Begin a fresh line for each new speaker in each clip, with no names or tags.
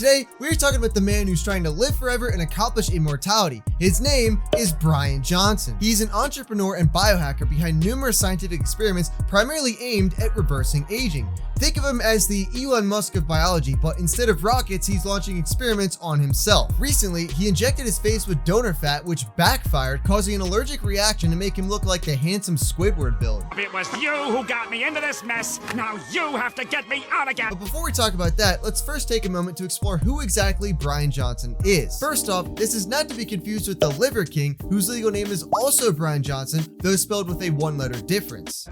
Today, we're talking about the man who's trying to live forever and accomplish immortality. His name is Bryan Johnson. He's an entrepreneur and biohacker behind numerous scientific experiments primarily aimed at reversing aging. Think of him as the Elon Musk of biology, but instead of rockets, he's launching experiments on himself. Recently, he injected his face with donor fat, which backfired, causing an allergic reaction to make him look like the handsome Squidward build.
It was you who got me into this mess. Now you have to get me out again.
But before we talk about that, let's first take a moment to explore who exactly Bryan Johnson is. First off, this is not to be confused with the Liver King, whose legal name is also Bryan Johnson, though spelled with a one-letter difference.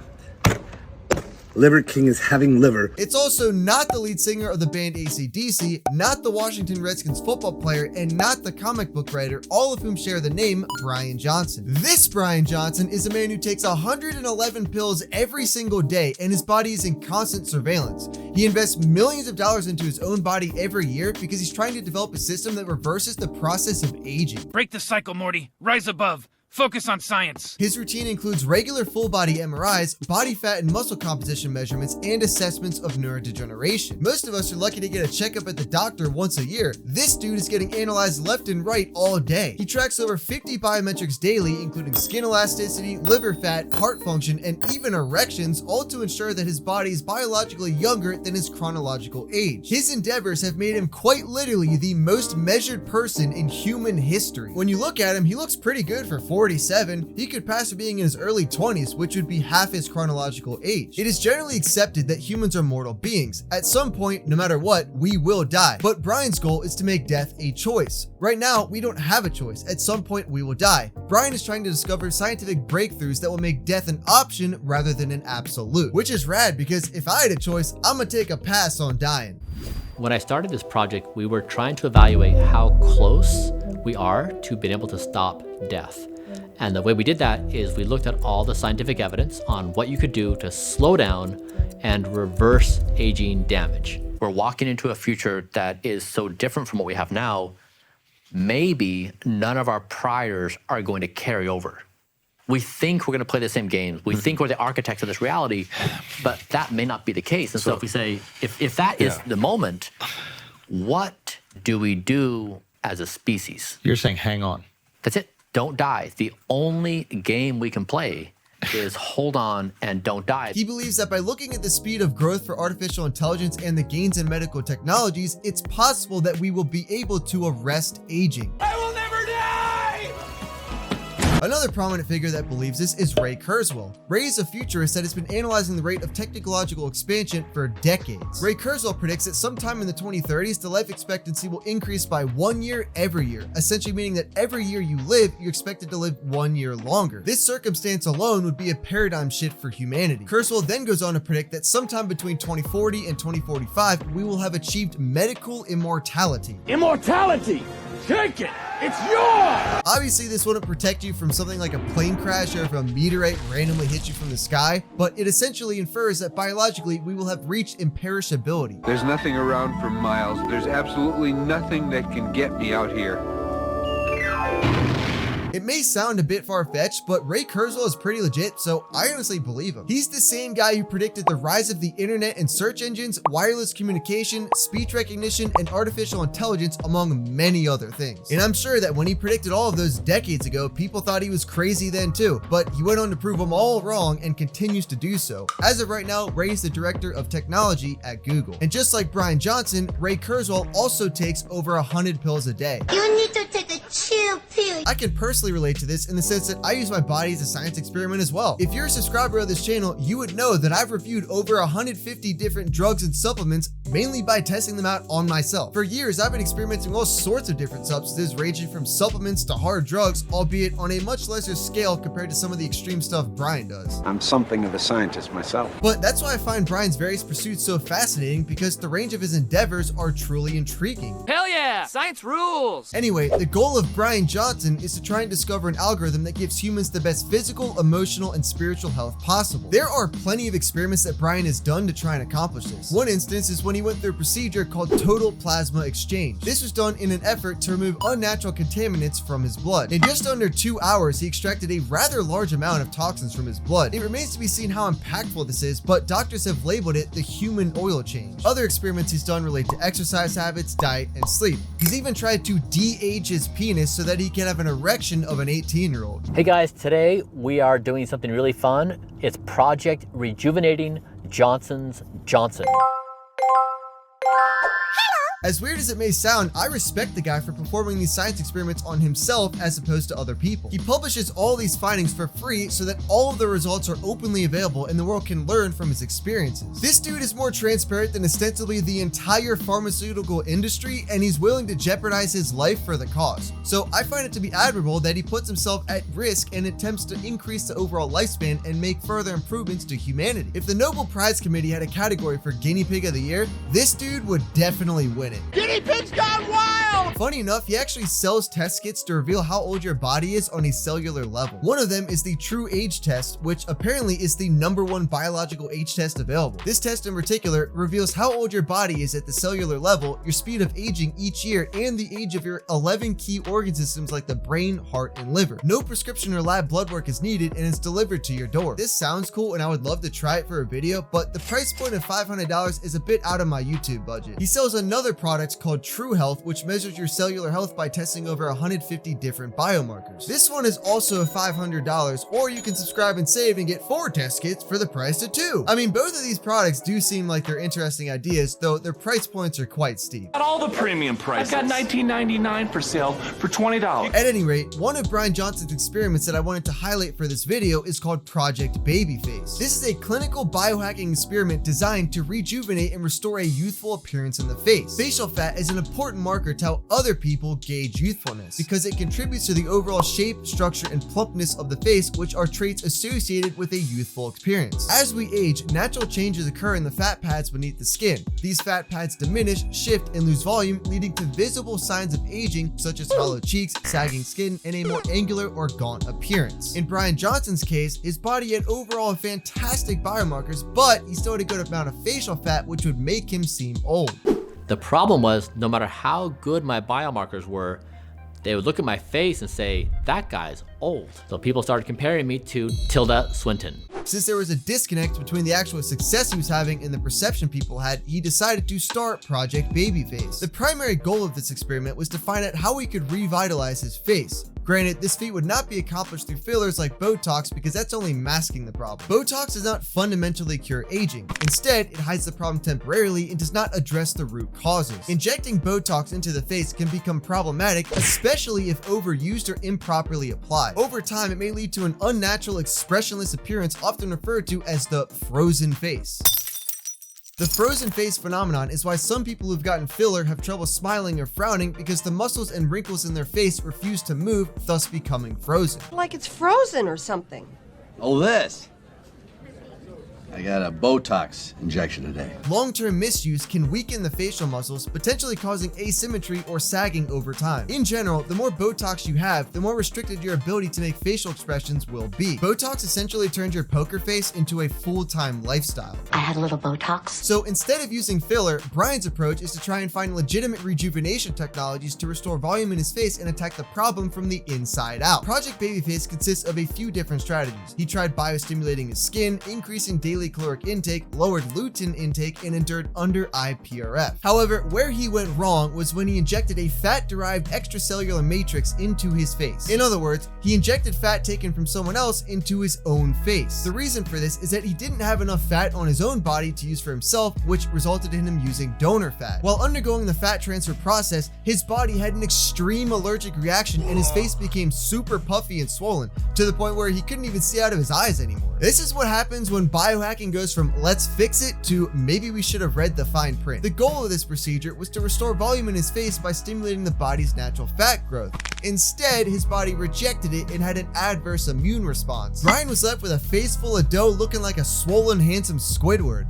Liver King is having liver.
It's also not the lead singer of the band AC/DC, not the Washington Redskins football player, and not the comic book writer, all of whom share the name Bryan Johnson. This Bryan Johnson is a man who takes 111 pills every single day, and his body is in constant surveillance. He invests millions of dollars into his own body every year because he's trying to develop a system that reverses the process of aging.
Break the cycle, Morty. Rise above. Focus on science.
His routine includes regular full-body MRIs, body fat and muscle composition measurements, and assessments of neurodegeneration. Most of us are lucky to get a checkup at the doctor once a year. This dude is getting analyzed left and right all day. He tracks over 50 biometrics daily, including skin elasticity, liver fat, heart function, and even erections, all to ensure that his body is biologically younger than his chronological age. His endeavors have made him quite literally the most measured person in human history. When you look at him, he looks pretty good for 47, he could pass for being in his early 20s, which would be half his chronological age. It is generally accepted that humans are mortal beings. At some point, no matter what, we will die. But Bryan's goal is to make death a choice. Right now, we don't have a choice. At some point, we will die. Bryan is trying to discover scientific breakthroughs that will make death an option rather than an absolute, which is rad because if I had a choice, I'm gonna take a pass on dying.
When I started this project, we were trying to evaluate how close we are to being able to stop death. And the way we did that is we looked at all the scientific evidence on what you could do to slow down and reverse aging damage. We're walking into a future that is so different from what we have now, maybe none of our priors are going to carry over. We think we're going to play the same games. We think we're the architects of this reality, but that may not be the case. And so if we say, if that is the moment, what do we do as a species?
You're saying hang on.
That's it. Don't die. The only game we can play is hold on and don't die.
He believes that by looking at the speed of growth for artificial intelligence and the gains in medical technologies, it's possible that we will be able to arrest aging.
I will never die!
Another prominent figure that believes this is Ray Kurzweil. Ray is a futurist that has been analyzing the rate of technological expansion for decades. Ray Kurzweil predicts that sometime in the 2030s, the life expectancy will increase by 1 year every year, essentially meaning that every year you live, you're expected to live 1 year longer. This circumstance alone would be a paradigm shift for humanity. Kurzweil then goes on to predict that sometime between 2040 and 2045, we will have achieved medical immortality.
Immortality! Take it! It's yours!
Obviously, this wouldn't protect you from something like a plane crash or if a meteorite randomly hits you from the sky, but it essentially infers that biologically we will have reached imperishability.
There's nothing around for miles. There's absolutely nothing that can get me out here.
It may sound a bit far-fetched, but Ray Kurzweil is pretty legit, so I honestly believe him. He's the same guy who predicted the rise of the internet and search engines, wireless communication, speech recognition, and artificial intelligence, among many other things. And I'm sure that when he predicted all of those decades ago, people thought he was crazy then too, but he went on to prove them all wrong and continues to do so. As of right now, Ray is the director of technology at Google. And just like Bryan Johnson, Ray Kurzweil also takes over 100 pills a day.
You need to take a chill pill.
I can personally relate to this in the sense that I use my body as a science experiment as well. If you're a subscriber of this channel, you would know that I've reviewed over 150 different drugs and supplements, mainly by testing them out on myself. For years, I've been experimenting with all sorts of different substances, ranging from supplements to hard drugs, albeit on a much lesser scale compared to some of the extreme stuff Bryan does.
I'm something of a scientist myself.
But that's why I find Bryan's various pursuits so fascinating, because the range of his endeavors are truly intriguing.
Hell yeah! Science rules!
Anyway, the goal of Bryan Johnson mission is to try and discover an algorithm that gives humans the best physical, emotional, and spiritual health possible. There are plenty of experiments that Bryan has done to try and accomplish this. One instance is when he went through a procedure called total plasma exchange. This was done in an effort to remove unnatural contaminants from his blood. In just under 2 hours, he extracted a rather large amount of toxins from his blood. It remains to be seen how impactful this is, but doctors have labeled it the human oil change. Other experiments he's done relate to exercise habits, diet, and sleep. He's even tried to de-age his penis so that he can have an erection of an 18-year-old.
Hey guys, today we are doing something really fun. It's Project Rejuvenating Johnson's Johnson.
As weird as it may sound, I respect the guy for performing these science experiments on himself as opposed to other people. He publishes all these findings for free so that all of the results are openly available and the world can learn from his experiences. This dude is more transparent than ostensibly the entire pharmaceutical industry, and he's willing to jeopardize his life for the cause. So I find it to be admirable that he puts himself at risk and attempts to increase the overall lifespan and make further improvements to humanity. If the Nobel Prize Committee had a category for Guinea Pig of the Year, this dude would definitely win it.
Guinea pigs gone wild!
Funny enough, he actually sells test kits to reveal how old your body is on a cellular level. One of them is the True Age Test, which apparently is the #1 biological age test available. This test in particular reveals how old your body is at the cellular level, your speed of aging each year, and the age of your 11 key organ systems like the brain, heart, and liver. No prescription or lab blood work is needed, and it's delivered to your door. This sounds cool, and I would love to try it for a video, but the price point of $500 is a bit out of my YouTube budget. He sells another product called True Health, which measures your cellular health by testing over 150 different biomarkers. This one is also $500, or you can subscribe and save and get 4 test kits for the price of 2. I mean, both of these products do seem like they're interesting ideas, though their price points are quite steep.
At all the premium prices. I've got $19.99 for sale for $20.
At any rate, one of Bryan Johnson's experiments that I wanted to highlight for this video is called Project Babyface. This is a clinical biohacking experiment designed to rejuvenate and restore a youthful appearance in the face. Facial fat is an important marker to how other people gauge youthfulness because it contributes to the overall shape, structure, and plumpness of the face, which are traits associated with a youthful appearance. As we age, natural changes occur in the fat pads beneath the skin. These fat pads diminish, shift, and lose volume, leading to visible signs of aging such as hollow cheeks, sagging skin, and a more angular or gaunt appearance. In Bryan Johnson's case, his body had overall fantastic biomarkers, but he still had a good amount of facial fat, which would make him seem old.
The problem was, no matter how good my biomarkers were, they would look at my face and say, that guy's old. So people started comparing me to Tilda Swinton.
Since there was a disconnect between the actual success he was having and the perception people had, he decided to start Project Babyface. The primary goal of this experiment was to find out how he could revitalize his face. Granted, this feat would not be accomplished through fillers like Botox because that's only masking the problem. Botox does not fundamentally cure aging. Instead, it hides the problem temporarily and does not address the root causes. Injecting Botox into the face can become problematic, especially if overused or improperly applied. Over time, it may lead to an unnatural, expressionless appearance often referred to as the frozen face. The frozen face phenomenon is why some people who've gotten filler have trouble smiling or frowning because the muscles and wrinkles in their face refuse to move, thus becoming frozen.
Like it's frozen or something.
Oh, this. I got a Botox injection today.
Long-term misuse can weaken the facial muscles, potentially causing asymmetry or sagging over time. In general, the more Botox you have, the more restricted your ability to make facial expressions will be. Botox essentially turns your poker face into a full-time lifestyle.
I had a little Botox.
So instead of using filler, Bryan's approach is to try and find legitimate rejuvenation technologies to restore volume in his face and attack the problem from the inside out. Project Babyface consists of a few different strategies. He tried biostimulating his skin, increasing daily caloric intake, lowered lutein intake, and endured under IPRF. However, where he went wrong was when he injected a fat-derived extracellular matrix into his face. In other words, he injected fat taken from someone else into his own face. The reason for this is that he didn't have enough fat on his own body to use for himself, which resulted in him using donor fat. While undergoing the fat transfer process, his body had an extreme allergic reaction and his face became super puffy and swollen to the point where he couldn't even see out of his eyes anymore. This is what happens when biohacking goes from let's fix it to maybe we should have read the fine print. The goal of this procedure was to restore volume in his face by stimulating the body's natural fat growth. Instead, his body rejected it and had an adverse immune response. Bryan was left with a face full of dough looking like a swollen, handsome Squidward.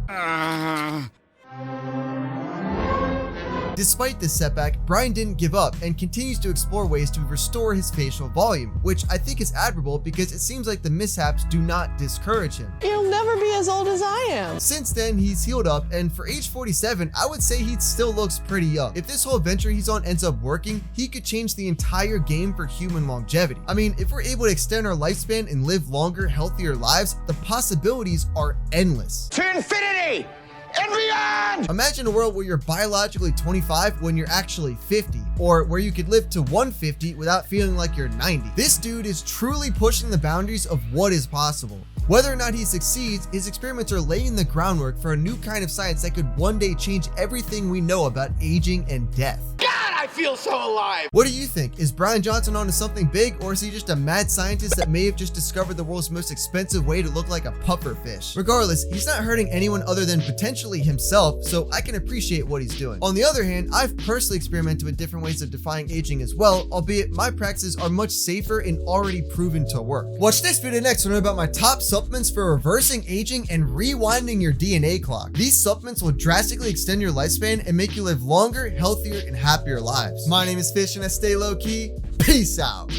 Despite this setback, Bryan didn't give up and continues to explore ways to restore his facial volume, which I think is admirable because it seems like the mishaps do not discourage him.
You'll never be as old as I am.
Since then, he's healed up, and for age 47, I would say he still looks pretty young. If this whole venture he's on ends up working, he could change the entire game for human longevity. I mean, if we're able to extend our lifespan and live longer, healthier lives, the possibilities are endless.
To infinity and beyond!
Imagine a world where you're biologically 25 when you're actually 50, or where you could live to 150 without feeling like you're 90. This dude is truly pushing the boundaries of what is possible. Whether or not he succeeds, his experiments are laying the groundwork for a new kind of science that could one day change everything we know about aging and death.
God, I feel so alive!
What do you think? Is Bryan Johnson onto something big, or is he just a mad scientist that may have just discovered the world's most expensive way to look like a puffer fish? Regardless, he's not hurting anyone other than potentially himself, so I can appreciate what he's doing. On the other hand, I've personally experimented with different ways of defying aging as well, albeit my practices are much safer and already proven to work. Watch this video next to learn about my top supplements for reversing aging and rewinding your DNA clock. These supplements will drastically extend your lifespan and make you live longer, healthier, and happier lives. My name is Fish and I stay low key. Peace out.